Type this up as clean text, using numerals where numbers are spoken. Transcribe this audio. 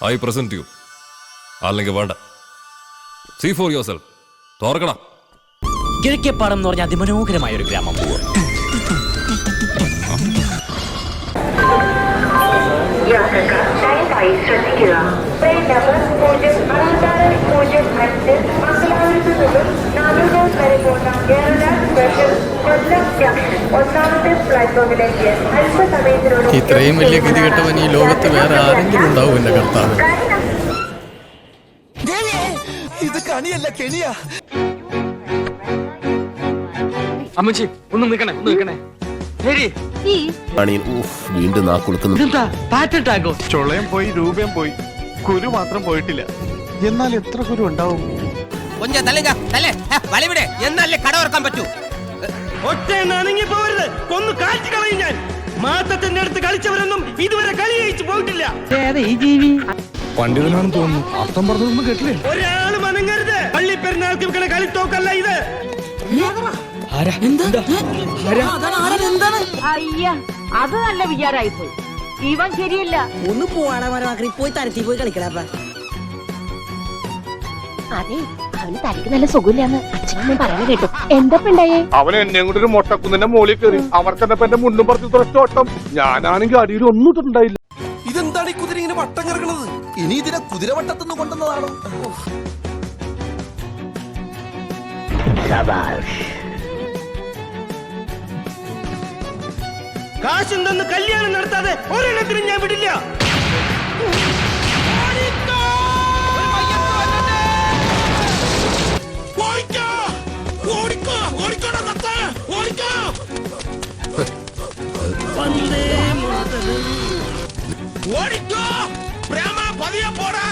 I present you. അല്ലെങ്കിൽ വേണ്ട. See for yourself. തോർക്കണം. Kizhakkepadam എന്ന് പറഞ്ഞ അതിമനോഹരമായ ഒരു ഗ്രാമം. ദയവായി ശ്രദ്ധിക്കുക. ട്രെയിൻ നമ്പർ 06605 മംഗലാപുരത്ത് നിന്നും നാഗർകോവിൽ വരെ പോകുന്ന കേരള സ്പെഷ്യൽ കൊല്ലം ജംഗ്ഷൻ ഒന്നാമത്തെ പ്ലാറ്റ്ഫോമിലേക്ക് അല്പസമയത്തിനോട്. ഇത്രയും വലിയ ഗതികെട്ടവൻ ഈ ലോകത്ത് വേറെ ആരെങ്കിലും ഉണ്ടാവും എന്റെ കർത്താവ്. ഇത് കണിയല്ല കെണിയാ. അമ്മച്ചി ഒന്ന് നിൽക്കണേ. വീണ്ടും നാക്കുളുക്കുന്നു. ചൊളയും പോയി രൂപയും പോയി, കുരു മാത്രം പോയിട്ടില്ല. എന്നാൽ എത്ര കുരു ഉണ്ടാവും? എന്നല്ലേ കട ഓർക്കാൻ പറ്റൂ. ഒറ്റ നനങ്ങി പോവരുത്, കൊന്നു കാറ്റ് കളയും ഞാൻ. മാത്തത്തിന്റെ അടുത്ത് കളിച്ചവരൊന്നും ഇതുവരെ കളി ജയിച്ചു പോയിട്ടില്ല. പണ്ഡിതനാണെന്ന് തോന്നുന്നു. അർത്ഥം പറഞ്ഞതൊന്നും കേട്ടില്ലേ? ഒരാള് മനങ്ങരുത്. പള്ളി പെരുന്നാൾക്ക് ഇവിടെ കളിത്തോക്കല്ല ഇത്. അയ്യ, അത് നല്ല വിചാരമായി പോയി. ഇവൻ ശരിയല്ല. ഒന്ന് പോവാടാ മരമാക്കി പോയി തരത്തി പോയി കളിക്കലാപ്പ. അതെ, അവന് തനിക്ക് നല്ല സുഖമില്ലാന്ന് അച്ഛനമ്മ പറയുന്ന കേട്ടു. എന്താ ഉണ്ടായേ? അവൻ എന്നെ കൊണ്ട് ഒരു മൊട്ടക്കുന്നിന്റെ മോളിൽ കയറി. അവർക്കെന്നപ്പോ എന്റെ മുണ്ടും പറിച്ച് തുറച്ചോട്ടം. ഞാനാണെങ്കിൽ അടിയിൽ ഒന്നും ഇട്ടുണ്ടായില്ല. ഇതെന്താണ് ഈ കുതിര ഇങ്ങനെ വട്ടം കിടക്കണത്? ഇനി ഇതിനെ കുതിരവട്ടത്തുനിന്ന് കൊണ്ടുവന്നതാണോ? കാശുണ്ടെന്ന് കല്യാണം നടത്താതെ ഒരെണ്ണത്തിനും ഞാൻ വിടില്ല. ഓടിക്കോ, പ്രേമ പതിയെ പോടാ.